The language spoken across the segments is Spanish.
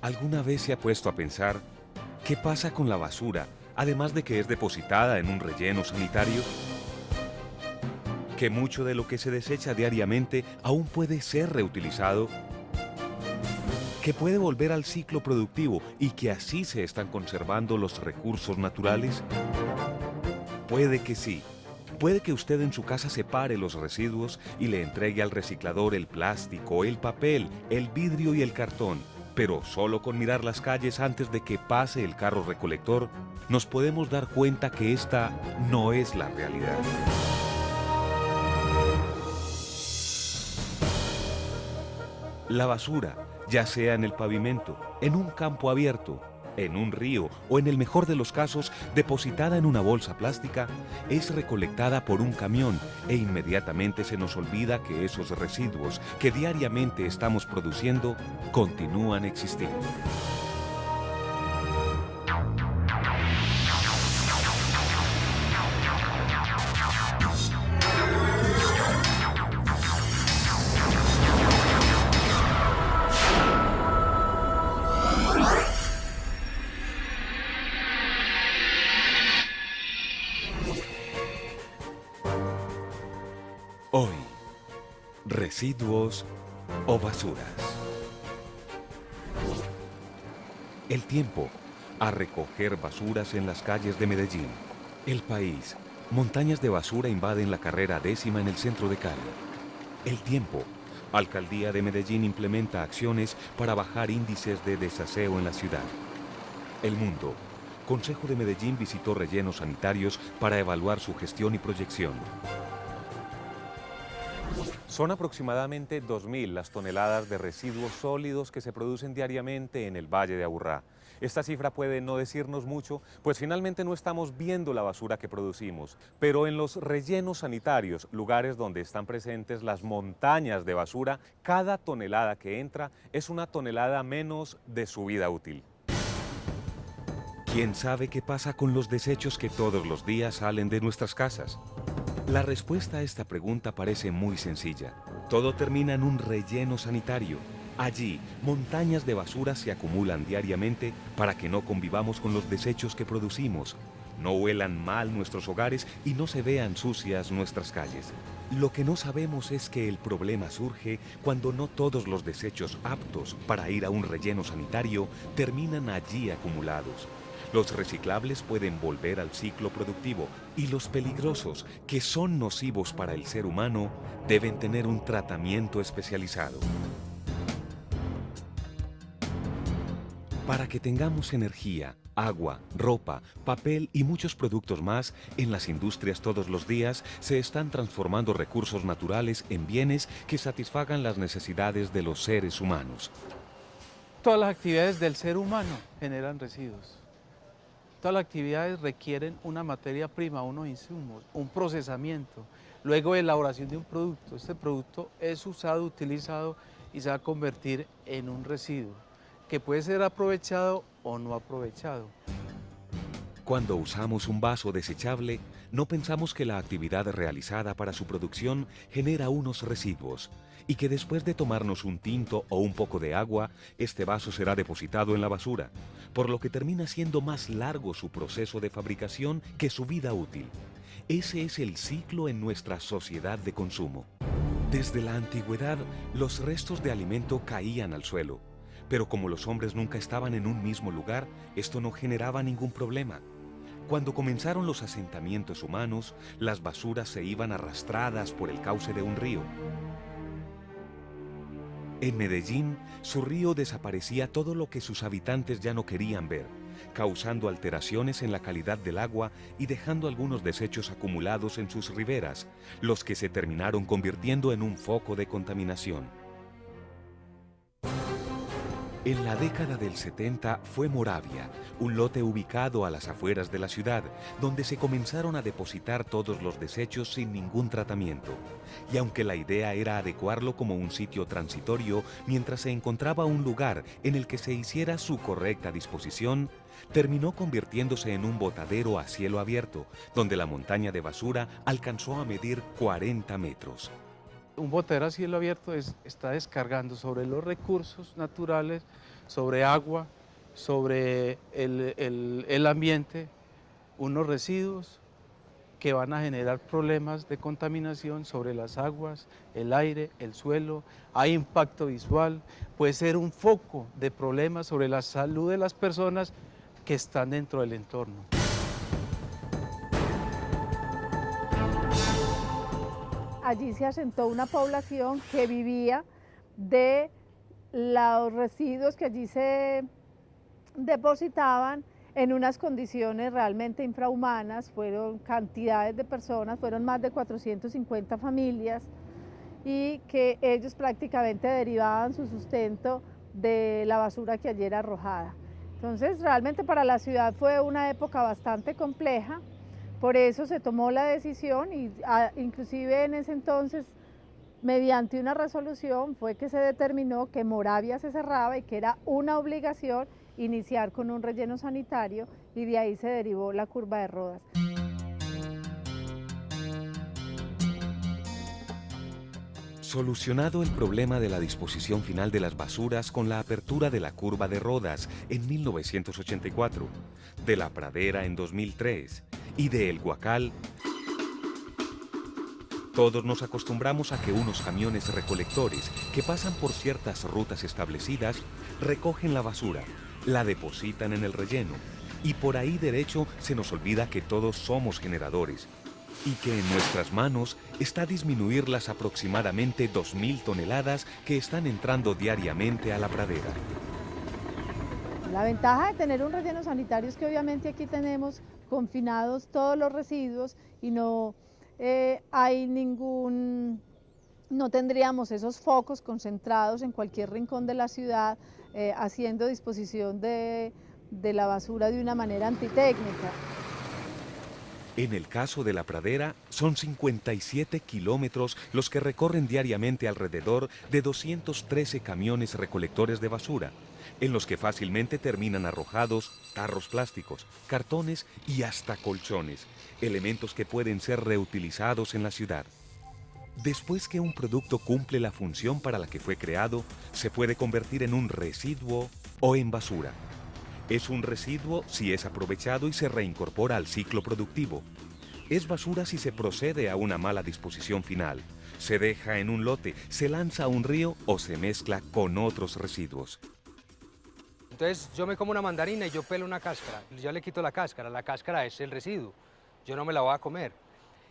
¿Alguna vez se ha puesto a pensar qué pasa con la basura, además de que es depositada en un relleno sanitario? ¿Que mucho de lo que se desecha diariamente aún puede ser reutilizado? ¿Que puede volver al ciclo productivo y que así se están conservando los recursos naturales? Puede que sí. Puede que usted en su casa separe los residuos y le entregue al reciclador el plástico, el papel, el vidrio y el cartón. Pero solo con mirar las calles antes de que pase el carro recolector, nos podemos dar cuenta que esta no es la realidad. La basura, ya sea en el pavimento, en un campo abierto, en un río o en el mejor de los casos, depositada en una bolsa plástica, es recolectada por un camión e inmediatamente se nos olvida que esos residuos que diariamente estamos produciendo continúan existiendo. Hoy, residuos o basuras. El tiempo a recoger basuras en las calles de Medellín. El país. Montañas de basura invaden la carrera 10ª en el centro de Cali. El tiempo. Alcaldía de Medellín implementa acciones para bajar índices de desaseo en la ciudad. El mundo. Consejo de Medellín visitó rellenos sanitarios para evaluar su gestión y proyección. Son aproximadamente 2.000 las toneladas de residuos sólidos que se producen diariamente en el Valle de Aburrá. Esta cifra puede no decirnos mucho, pues finalmente no estamos viendo la basura que producimos, pero en los rellenos sanitarios, lugares donde están presentes las montañas de basura, cada tonelada que entra es una tonelada menos de su vida útil. ¿Quién sabe qué pasa con los desechos que todos los días salen de nuestras casas? La respuesta a esta pregunta parece muy sencilla. Todo termina en un relleno sanitario. Allí, montañas de basura se acumulan diariamente para que no convivamos con los desechos que producimos, no huelan mal nuestros hogares y no se vean sucias nuestras calles. Lo que no sabemos es que el problema surge cuando no todos los desechos aptos para ir a un relleno sanitario terminan allí acumulados. Los reciclables pueden volver al ciclo productivo y los peligrosos, que son nocivos para el ser humano, deben tener un tratamiento especializado. Para que tengamos energía, agua, ropa, papel y muchos productos más, en las industrias todos los días se están transformando recursos naturales en bienes que satisfagan las necesidades de los seres humanos. Todas las actividades del ser humano generan residuos. Todas las actividades requieren una materia prima, unos insumos, un procesamiento, luego elaboración de un producto. Este producto es usado, utilizado y se va a convertir en un residuo que puede ser aprovechado o no aprovechado. Cuando usamos un vaso desechable, no pensamos que la actividad realizada para su producción genera unos residuos y que después de tomarnos un tinto o un poco de agua, este vaso será depositado en la basura, por lo que termina siendo más largo su proceso de fabricación que su vida útil. Ese es el ciclo en nuestra sociedad de consumo. Desde la antigüedad, los restos de alimento caían al suelo, pero como los hombres nunca estaban en un mismo lugar, esto no generaba ningún problema. Cuando comenzaron los asentamientos humanos, las basuras se iban arrastradas por el cauce de un río. En Medellín, su río desaparecía todo lo que sus habitantes ya no querían ver, causando alteraciones en la calidad del agua y dejando algunos desechos acumulados en sus riberas, los que se terminaron convirtiendo en un foco de contaminación. En la década del 70 fue Moravia, un lote ubicado a las afueras de la ciudad, donde se comenzaron a depositar todos los desechos sin ningún tratamiento. Y aunque la idea era adecuarlo como un sitio transitorio mientras se encontraba un lugar en el que se hiciera su correcta disposición, terminó convirtiéndose en un botadero a cielo abierto, donde la montaña de basura alcanzó a medir 40 metros. Un botadero a cielo abierto está descargando sobre los recursos naturales sobre agua, sobre el ambiente, unos residuos que van a generar problemas de contaminación sobre las aguas, el aire, el suelo, hay impacto visual, puede ser un foco de problemas sobre la salud de las personas que están dentro del entorno. Allí se asentó una población que vivía de los residuos que allí se depositaban en unas condiciones realmente infrahumanas. Fueron cantidades de personas, fueron más de 450 familias, y que ellos prácticamente derivaban su sustento de la basura que allí era arrojada. Entonces realmente para la ciudad fue una época bastante compleja. Por eso se tomó la decisión y inclusive en ese entonces, mediante una resolución, fue que se determinó que Moravia se cerraba y que era una obligación iniciar con un relleno sanitario, y de ahí se derivó la curva de Rodas. Solucionado el problema de la disposición final de las basuras con la apertura de la curva de Rodas en 1984, de la Pradera en 2003 y de El Guacal, todos nos acostumbramos a que unos camiones recolectores que pasan por ciertas rutas establecidas recogen la basura, la depositan en el relleno, y por ahí derecho se nos olvida que todos somos generadores y que en nuestras manos está disminuir las aproximadamente 2.000 toneladas que están entrando diariamente a la pradera. La ventaja de tener un relleno sanitario es que obviamente aquí tenemos confinados todos los residuos y no tendríamos esos focos concentrados en cualquier rincón de la ciudad, haciendo disposición de la basura de una manera antitécnica. En el caso de la pradera, son 57 kilómetros los que recorren diariamente alrededor de 213 camiones recolectores de basura, en los que fácilmente terminan arrojados tarros plásticos, cartones y hasta colchones, elementos que pueden ser reutilizados en la ciudad. Después que un producto cumple la función para la que fue creado, se puede convertir en un residuo o en basura. Es un residuo si es aprovechado y se reincorpora al ciclo productivo. Es basura si se procede a una mala disposición final, se deja en un lote, se lanza a un río o se mezcla con otros residuos. Entonces yo me como una mandarina y yo pelo una cáscara, yo le quito la cáscara es el residuo, yo no me la voy a comer.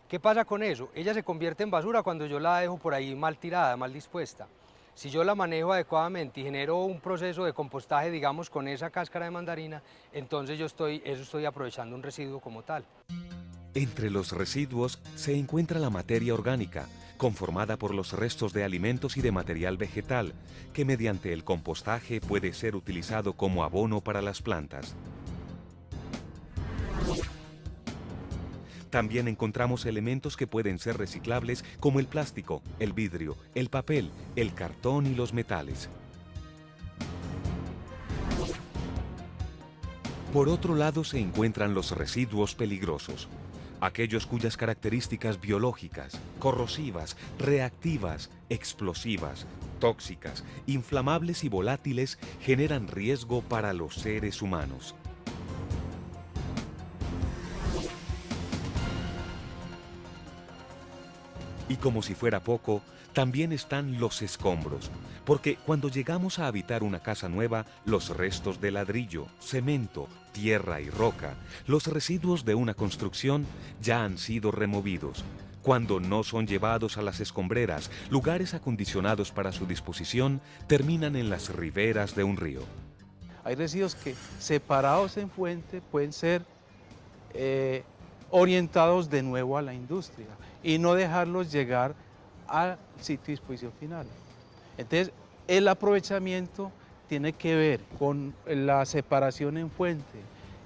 ¿Qué pasa con eso? Ella se convierte en basura cuando yo la dejo por ahí mal tirada, mal dispuesta. Si yo la manejo adecuadamente y genero un proceso de compostaje, digamos, con esa cáscara de mandarina, entonces estoy aprovechando un residuo como tal. Entre los residuos se encuentra la materia orgánica, conformada por los restos de alimentos y de material vegetal, que mediante el compostaje puede ser utilizado como abono para las plantas. También encontramos elementos que pueden ser reciclables como el plástico, el vidrio, el papel, el cartón y los metales. Por otro lado se encuentran los residuos peligrosos, aquellos cuyas características biológicas, corrosivas, reactivas, explosivas, tóxicas, inflamables y volátiles generan riesgo para los seres humanos. Y como si fuera poco, también están los escombros, porque cuando llegamos a habitar una casa nueva, los restos de ladrillo, cemento, tierra y roca, los residuos de una construcción ya han sido removidos. Cuando no son llevados a las escombreras, lugares acondicionados para su disposición, terminan en las riberas de un río. Hay residuos que, separados en fuente, pueden ser orientados de nuevo a la industria y no dejarlos llegar al sitio de disposición final. Entonces, el aprovechamiento tiene que ver con la separación en fuente,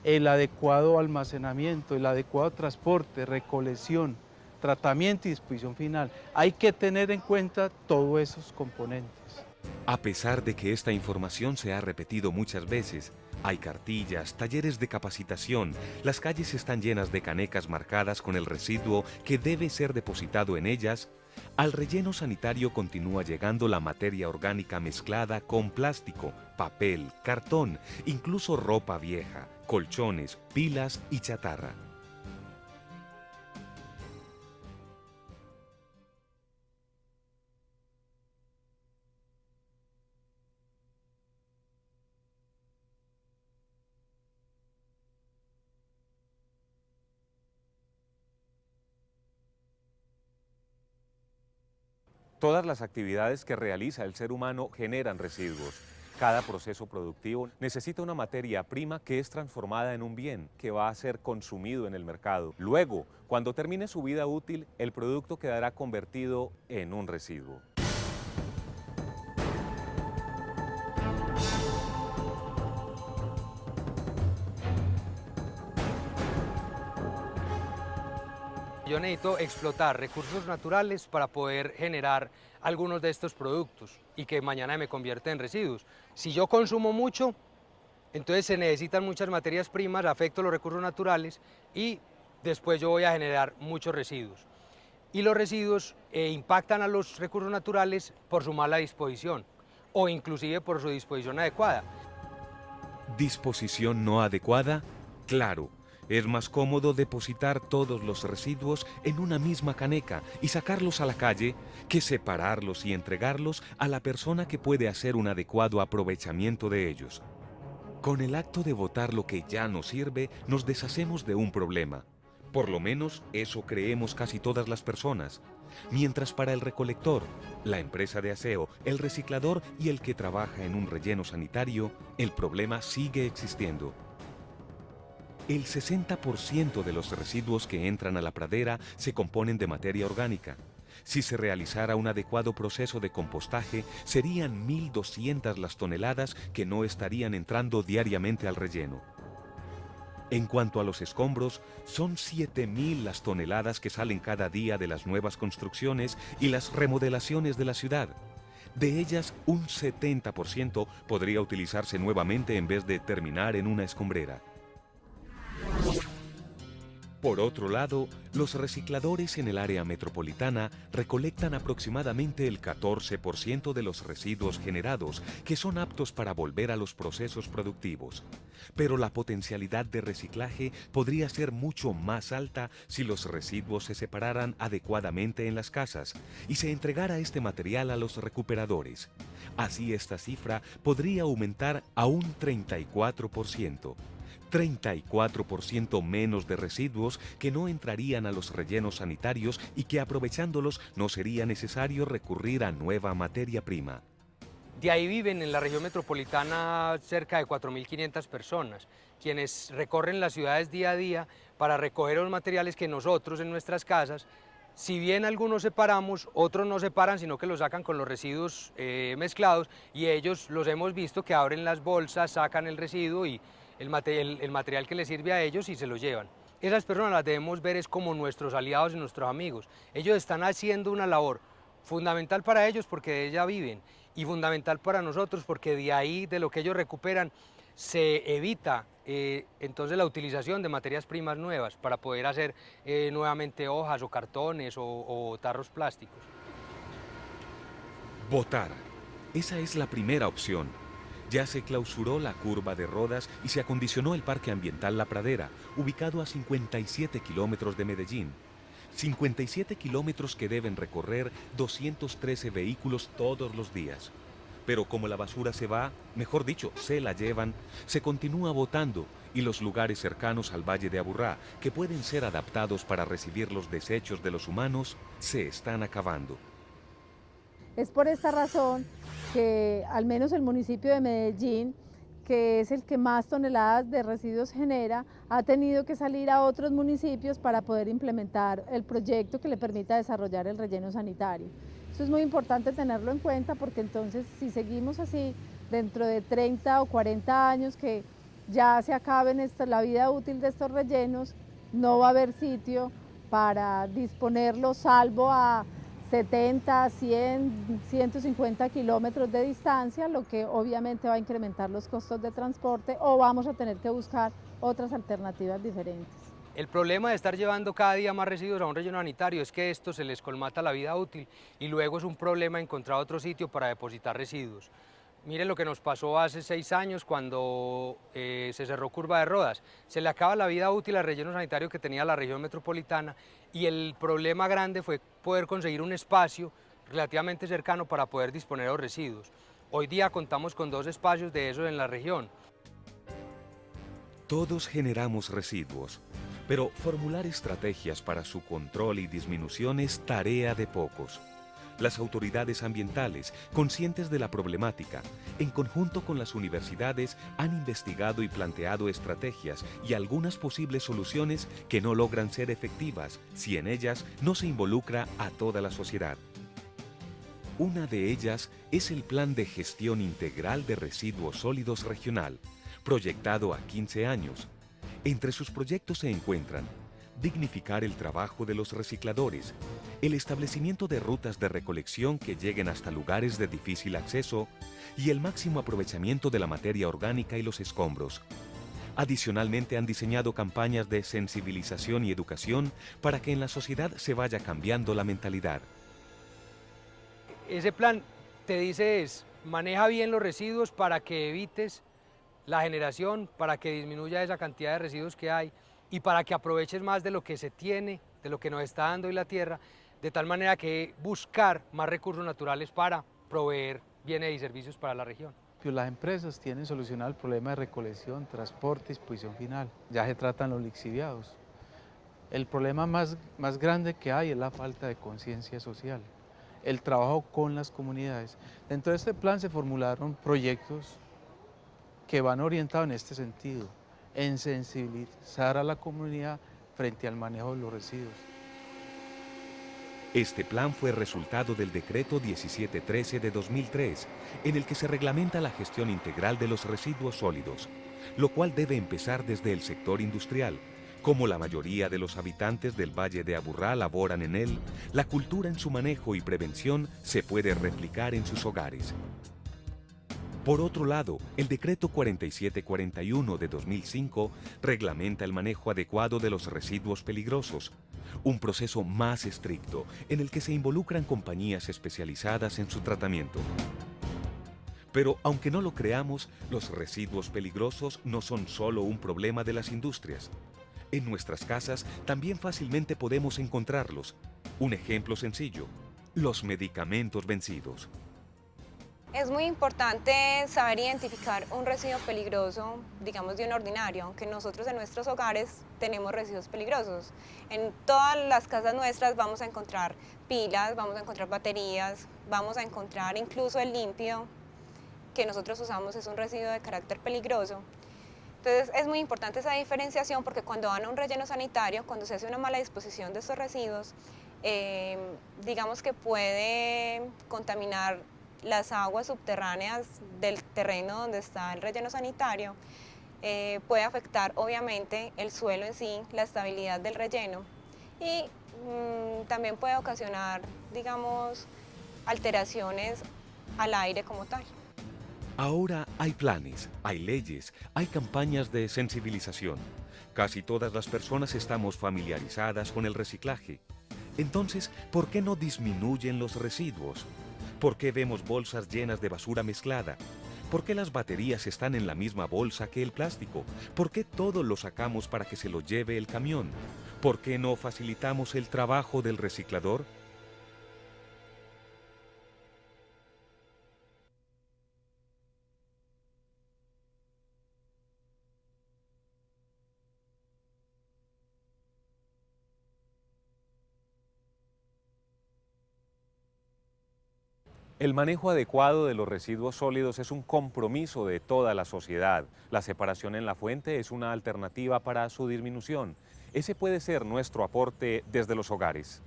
el adecuado almacenamiento, el adecuado transporte, recolección, tratamiento y disposición final. Hay que tener en cuenta todos esos componentes. A pesar de que esta información se ha repetido muchas veces, hay cartillas, talleres de capacitación, las calles están llenas de canecas marcadas con el residuo que debe ser depositado en ellas, Al relleno sanitario continúa llegando la materia orgánica mezclada con plástico, papel, cartón, incluso ropa vieja, colchones, pilas y chatarra. Todas las actividades que realiza el ser humano generan residuos. Cada proceso productivo necesita una materia prima que es transformada en un bien que va a ser consumido en el mercado. Luego, cuando termine su vida útil, el producto quedará convertido en un residuo. Yo necesito explotar recursos naturales para poder generar algunos de estos productos y que mañana me convierta en residuos. Si yo consumo mucho, entonces se necesitan muchas materias primas, afecto los recursos naturales y después yo voy a generar muchos residuos. Y los residuos impactan a los recursos naturales por su mala disposición o inclusive por su disposición adecuada. ¿Disposición no adecuada? Claro. Es más cómodo depositar todos los residuos en una misma caneca y sacarlos a la calle que separarlos y entregarlos a la persona que puede hacer un adecuado aprovechamiento de ellos. Con el acto de botar lo que ya no sirve, nos deshacemos de un problema. Por lo menos eso creemos casi todas las personas. Mientras para el recolector, la empresa de aseo, el reciclador y el que trabaja en un relleno sanitario, el problema sigue existiendo. El 60% de los residuos que entran a la pradera se componen de materia orgánica. Si se realizara un adecuado proceso de compostaje, serían 1.200 las toneladas que no estarían entrando diariamente al relleno. En cuanto a los escombros, son 7.000 las toneladas que salen cada día de las nuevas construcciones y las remodelaciones de la ciudad. De ellas, un 70% podría utilizarse nuevamente en vez de terminar en una escombrera. Por otro lado, los recicladores en el área metropolitana recolectan aproximadamente el 14% de los residuos generados, que son aptos para volver a los procesos productivos. Pero la potencialidad de reciclaje podría ser mucho más alta si los residuos se separaran adecuadamente en las casas y se entregara este material a los recuperadores. Así esta cifra podría aumentar a un 34%. 34% menos de residuos que no entrarían a los rellenos sanitarios y que aprovechándolos no sería necesario recurrir a nueva materia prima. De ahí viven en la región metropolitana cerca de 4.500 personas, quienes recorren las ciudades día a día para recoger los materiales que nosotros en nuestras casas, si bien algunos separamos, otros no separan, sino que los sacan con los residuos mezclados y ellos los hemos visto que abren las bolsas, sacan el residuo y el material que les sirve a ellos y se lo llevan. Esas personas las debemos ver es como nuestros aliados y nuestros amigos. Ellos están haciendo una labor fundamental para ellos porque de ella viven y fundamental para nosotros porque de ahí, de lo que ellos recuperan, se evita entonces la utilización de materias primas nuevas para poder hacer nuevamente hojas o cartones o tarros plásticos. Botar. Esa es la primera opción. Ya se clausuró la curva de Rodas y se acondicionó el Parque Ambiental La Pradera, ubicado a 57 kilómetros de Medellín. 57 kilómetros que deben recorrer 213 vehículos todos los días. Pero como la basura se va, mejor dicho, se la llevan, se continúa botando y los lugares cercanos al Valle de Aburrá, que pueden ser adaptados para recibir los desechos de los humanos, se están acabando. Es por esta razón que al menos el municipio de Medellín, que es el que más toneladas de residuos genera, ha tenido que salir a otros municipios para poder implementar el proyecto que le permita desarrollar el relleno sanitario. Eso es muy importante tenerlo en cuenta porque entonces si seguimos así, dentro de 30 o 40 años que ya se acaben la vida útil de estos rellenos, no va a haber sitio para disponerlos salvo a 70, 100, 150 kilómetros de distancia, lo que obviamente va a incrementar los costos de transporte o vamos a tener que buscar otras alternativas diferentes. El problema de estar llevando cada día más residuos a un relleno sanitario es que esto se les colmata la vida útil y luego es un problema encontrar otro sitio para depositar residuos. Miren lo que nos pasó hace 6 años cuando se cerró Curva de Rodas. Se le acaba la vida útil al relleno sanitario que tenía la región metropolitana y el problema grande fue poder conseguir un espacio relativamente cercano para poder disponer de los residuos. Hoy día contamos con 2 espacios de esos en la región. Todos generamos residuos, pero formular estrategias para su control y disminución es tarea de pocos. Las autoridades ambientales, conscientes de la problemática, en conjunto con las universidades, han investigado y planteado estrategias y algunas posibles soluciones que no logran ser efectivas si en ellas no se involucra a toda la sociedad. Una de ellas es el Plan de Gestión Integral de Residuos Sólidos Regional, proyectado a 15 años. Entre sus proyectos se encuentran dignificar el trabajo de los recicladores, el establecimiento de rutas de recolección que lleguen hasta lugares de difícil acceso y el máximo aprovechamiento de la materia orgánica y los escombros. Adicionalmente han diseñado campañas de sensibilización y educación para que en la sociedad se vaya cambiando la mentalidad. Ese plan te dice maneja bien los residuos para que evites la generación, para que disminuya esa cantidad de residuos que hay y para que aproveches más de lo que se tiene, de lo que nos está dando hoy la tierra, de tal manera que buscar más recursos naturales para proveer bienes y servicios para la región. Las empresas tienen solucionado el problema de recolección, transporte y disposición final. Ya se tratan los lixiviados. El problema más grande que hay es la falta de conciencia social, el trabajo con las comunidades. Dentro de este plan se formularon proyectos que van orientados en este sentido, en sensibilizar a la comunidad frente al manejo de los residuos. Este plan fue resultado del decreto 1713 de 2003, en el que se reglamenta la gestión integral de los residuos sólidos, lo cual debe empezar desde el sector industrial. Como la mayoría de los habitantes del Valle de Aburrá laboran en él, la cultura en su manejo y prevención se puede replicar en sus hogares. Por otro lado, el decreto 4741 de 2005 reglamenta el manejo adecuado de los residuos peligrosos, un proceso más estricto en el que se involucran compañías especializadas en su tratamiento. Pero aunque no lo creamos, los residuos peligrosos no son solo un problema de las industrias. En nuestras casas también fácilmente podemos encontrarlos. Un ejemplo sencillo: los medicamentos vencidos. Es muy importante saber identificar un residuo peligroso, digamos de un ordinario, aunque nosotros en nuestros hogares tenemos residuos peligrosos. En todas las casas nuestras vamos a encontrar pilas, vamos a encontrar baterías, vamos a encontrar incluso el limpio que nosotros usamos es un residuo de carácter peligroso. Entonces es muy importante esa diferenciación porque cuando van a un relleno sanitario, cuando se hace una mala disposición de estos residuos, digamos que puede contaminar las aguas subterráneas del terreno donde está el relleno sanitario, puede afectar obviamente el suelo en sí, la estabilidad del relleno y también puede ocasionar, digamos, alteraciones al aire como tal. Ahora hay planes, hay leyes, hay campañas de sensibilización. Casi todas las personas estamos familiarizadas con el reciclaje. Entonces, ¿por qué no disminuyen los residuos? ¿Por qué vemos bolsas llenas de basura mezclada? ¿Por qué las baterías están en la misma bolsa que el plástico? ¿Por qué todo lo sacamos para que se lo lleve el camión? ¿Por qué no facilitamos el trabajo del reciclador? El manejo adecuado de los residuos sólidos es un compromiso de toda la sociedad. La separación en la fuente es una alternativa para su disminución. Ese puede ser nuestro aporte desde los hogares.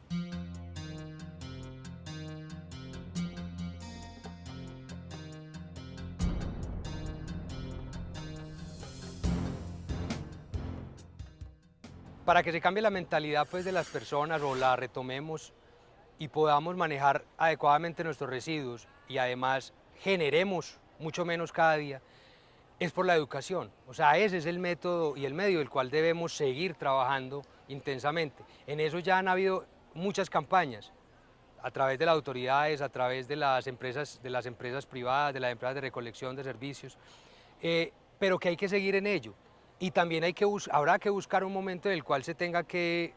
Para que se cambie la mentalidad pues, de las personas o la retomemos y podamos manejar adecuadamente nuestros residuos y además generemos mucho menos cada día, es por la educación. O sea, ese es el método y el medio del cual debemos seguir trabajando intensamente. En eso ya han habido muchas campañas, a través de las autoridades, a través de las empresas privadas, de las empresas de recolección de servicios, pero que hay que seguir en ello. Y también habrá que buscar un momento en el cual se tenga que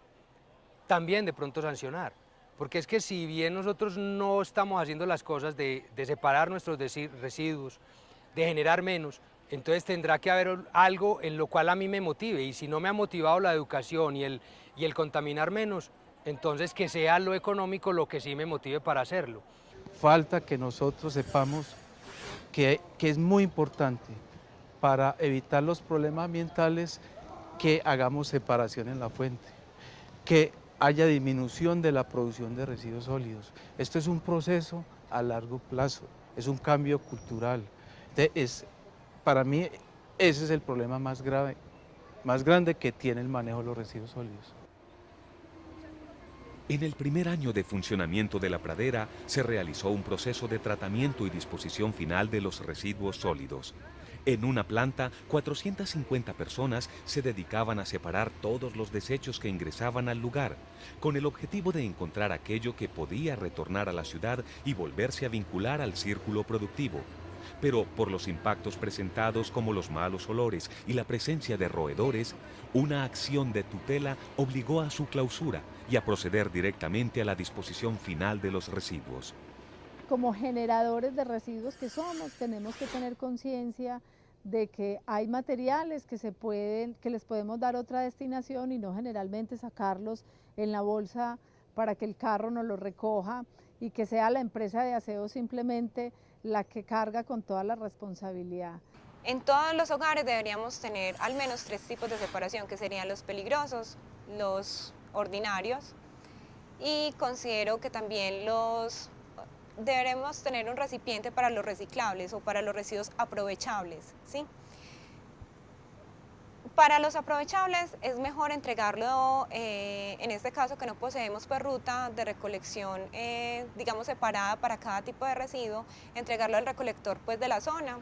también de pronto sancionar. Porque es que si bien nosotros no estamos haciendo las cosas de separar nuestros residuos, de generar menos, entonces tendrá que haber algo en lo cual a mí me motive, y si no me ha motivado la educación y el contaminar menos, entonces que sea lo económico lo que sí me motive para hacerlo. Falta que nosotros sepamos que es muy importante para evitar los problemas ambientales que hagamos separación en la fuente, que haya disminución de la producción de residuos sólidos. Esto es un proceso a largo plazo, es un cambio cultural. Para mí ese es el problema más grande que tiene el manejo de los residuos sólidos. En el primer año de funcionamiento de la pradera se realizó un proceso de tratamiento y disposición final de los residuos sólidos. En una planta, 450 personas se dedicaban a separar todos los desechos que ingresaban al lugar, con el objetivo de encontrar aquello que podía retornar a la ciudad y volverse a vincular al círculo productivo. Pero por los impactos presentados como los malos olores y la presencia de roedores, una acción de tutela obligó a su clausura y a proceder directamente a la disposición final de los residuos. Como generadores de residuos que somos, tenemos que tener conciencia de que hay materiales que les podemos dar otra destinación y no generalmente sacarlos en la bolsa para que el carro nos los recoja y que sea la empresa de aseo simplemente la que carga con toda la responsabilidad. En todos los hogares deberíamos tener al menos 3 tipos de separación, que serían los peligrosos, los ordinarios, y considero que también deberemos tener un recipiente para los reciclables o para los residuos aprovechables, ¿sí? Para los aprovechables es mejor entregarlo, en este caso que no poseemos pues ruta de recolección, digamos separada para cada tipo de residuo, entregarlo al recolector pues de la zona